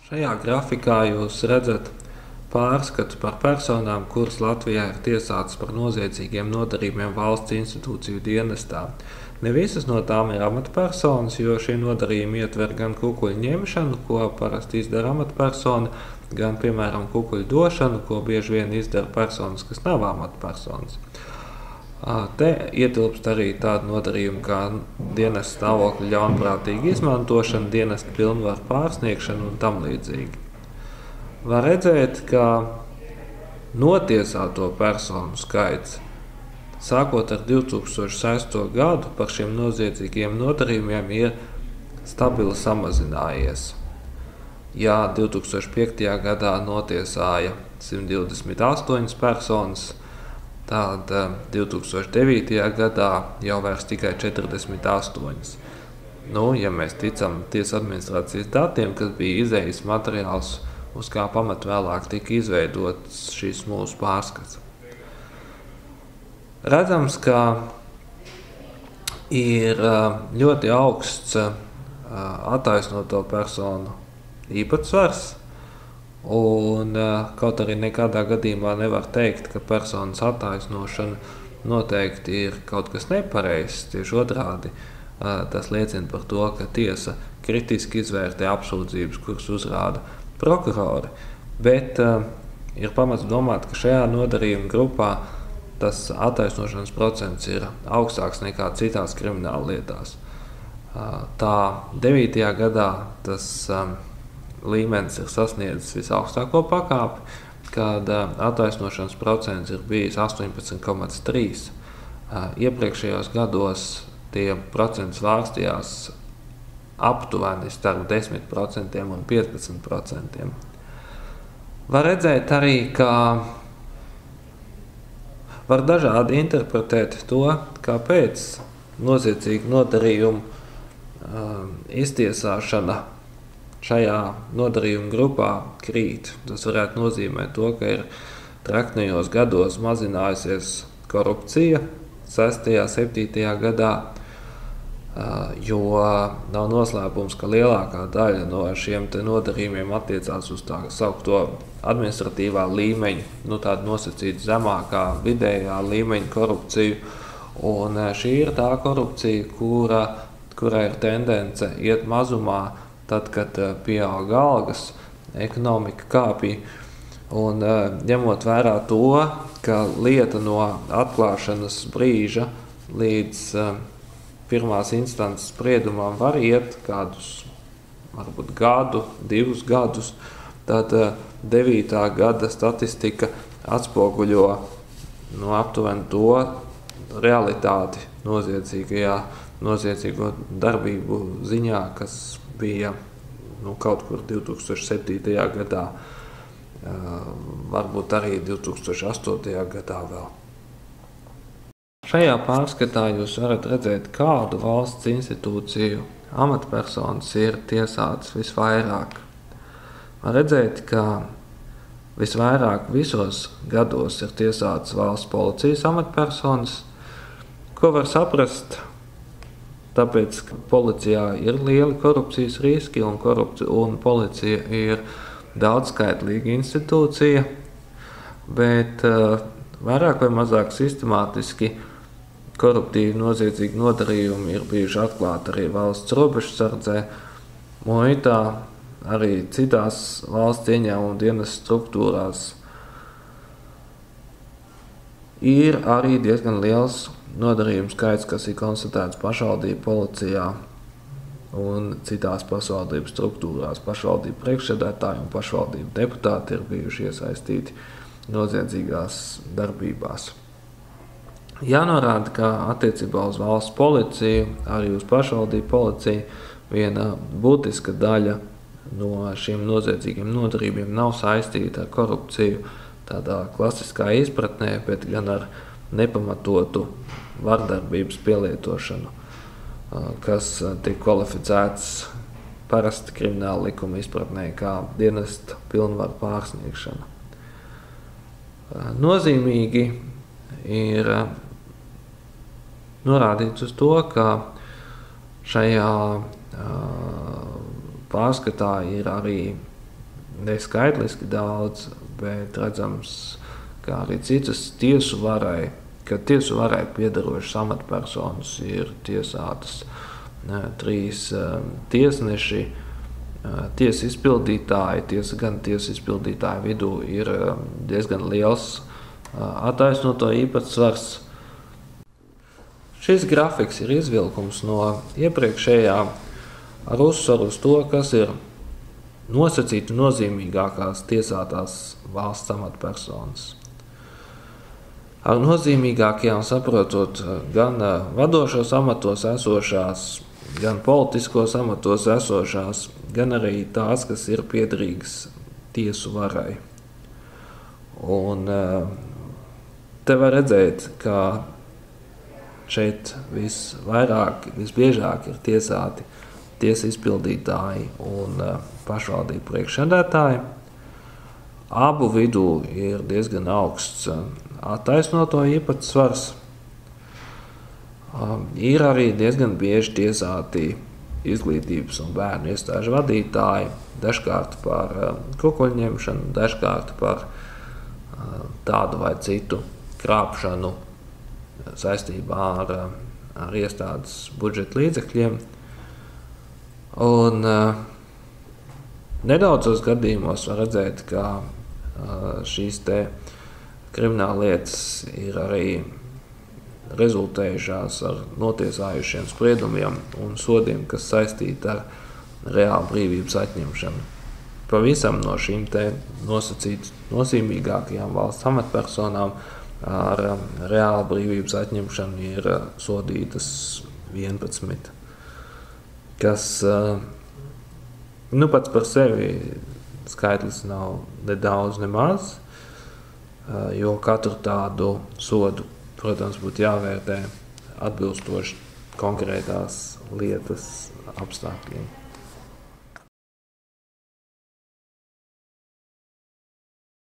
Šajā grafikā jūs redzat pārskatu par personām, kuras Latvijā ir tiesātas par noziedzīgiem nodarījumiem valsts institūciju dienestā. Ne visas no tām ir amatpersonas, jo šie nodarījumi ietver gan kukuļu ņemšanu, ko parasti izdara amatpersona, gan, piemēram, kukuļu došanu, ko bieži vien izdara personas, kas nav amatpersonas. Te ietilpst arī tādi nodarījumi kā dienesta stāvokļa ļaunprātīga izmantošana, dienesta pilnvaru pārsniegšana un tam līdzīgi. Var redzēt, ka notiesāto personu skaits sākot ar 2006. gadu par šiem noziedzīgiem nodarījumiem ir stabili samazinājies. Ja 2005. gadā notiesāja 128 personas, tad 2009. gadā jau vairs tikai 48. Ja mēs ticam Tiesu administrācijas datiem, kas bija izējas materiāls, uz kā pamat vēlāk tika izveidots šis mūsu pārskats. Redzams, ka ir ļoti augsts attaisnoto personu īpatsvars, un kaut arī nekādā gadījumā nevar teikt, ka personas attaisnošana noteikti ir kaut kas nepareizs. Tieši otrādi, tas liecina par to, ka tiesa kritiski izvērtē apsūdzības, kuras uzrāda prokurori, bet ir pamats domāt, ka šajā nodarījuma grupā tas attaisnošanas procents ir augstāks nekā citās krimināla lietās. Tā 9. gadā tas līmenis ir sasniedzis visaugstāko pakāpi, kad attaisnošanas procents ir bijis 18,3. Iepriekšējos gados tie procenti svārstījās aptuveni starp 10% un 15%. Var redzēt arī, ka var dažādi interpretēt to, kāpēc noziedzīgu nodarījumu iztiesāšana šajā nodarījuma grupā krīt. Tas varētu nozīmēt to, ka ir traknajos gados mazinājusies korupcija 6. un 7. gadā, jo nav noslēpums, ka lielākā daļa no šiem nodarījumiem attiecās uz tā saukto administratīvā līmeņa, tāda nosacīta zemākā vidējā līmeņa korupciju. Un šī ir tā korupcija, kura ir tendence iet mazumā, tad, kad pieaug algas, ekonomika kāpj. Un ņemot vērā to, ka lieta no atklāšanas brīža līdz pirmās instances spriedumam var iet kādus, varbūt gadu, 2 gadus, tad 9. gada statistika atspoguļo aptuveni to realitāti noziedzīgo darbību ziņā, kas bija kaut kur 2007. gadā, varbūt arī 2008. gadā vēl. Šajā pārskatā jūs varat redzēt, kādu valsts institūciju amatpersonas ir tiesātas visvairāk. Var redzēt, ka visvairāk visos gados ir tiesātas valsts policijas amatpersonas, ko var saprast, tāpēc, ka policijā ir lieli korupcijas riski un policija ir daudzskaitlīga institūcija, bet vairāk vai mazāk sistemātiski koruptīvi noziedzīgi nodarījumi ir bijuši atklāti arī valsts robežsardzē, muitā, arī citās valsts ieņēmuma dienas struktūrās. Ir arī diezgan liels nodarījumu skaits, kas ir konstatēts pašvaldību policijā un citās pašvaldību struktūrās. Pašvaldību priekšsēdētāji un pašvaldību deputāti ir bijuši iesaistīti noziedzīgās darbībās. Jānorāda, ka attiecībā uz valsts policiju, arī uz pašvaldību policiju, viena būtiska daļa no šiem noziedzīgiem nodarījumiem nav saistīta ar korupciju tādā klasiskā izpratnē, bet gan ar nepamatotu vardarbības pielietošanu, kas tiek kvalificēts parasti krimināla likuma izpratnē kā dienesta pilnvaru pārsniegšana. Nozīmīgi ir norādīts uz to, ka šajā pārskatā ir arī neskaitliski daudz, bet redzams, kā arī citas tiesu varai, ka tiesu varai piederošas amatpersonas ir tiesātas 3 tiesneši, tiesa izpildītāji, gan tiesa izpildītāju vidū ir diezgan liels attaisnoto īpatsvars. Šis grafiks ir izvilkums no iepriekšējā ar uzsvaru uz to, kas ir nosacīti nozīmīgākās tiesātās valsts amatpersonas. Ar nozīmīgākajām saprotot gan vadošos amatos esošās, gan politiskos amatos esošās, gan arī tās, kas ir piederīgas tiesu varai. Un te var redzēt, ka šeit visbiežāk ir tiesāti tiesa izpildītāji un pašvaldību priekšsēdētāji. Abu vidū ir diezgan augsts attaisnoto īpatsvars. Ir arī diezgan bieži tiesāti izglītības un bērnu iestāžu vadītāji, dažkārt par kukuļņemšanu, dažkārt par tādu vai citu krāpšanu saistībā ar iestādes budžeta līdzekļiem. Un nedaudzos gadījumos var redzēt, ka šīs te krimināla lietas ir arī rezultējušās ar notiesājušiem spriedumiem un sodiem, kas saistīti ar reālu brīvības atņemšanu. Pavisam no šīm te nosacīti nozīmīgākajām valsts amatpersonām ar reālu brīvības atņemšanu ir sodītas 11, kas pats par sevi skaitlis nav nedaudz nemaz, jo katru tādu sodu, protams, būtu jāvērtē atbilstoši konkrētās lietas apstākļiem.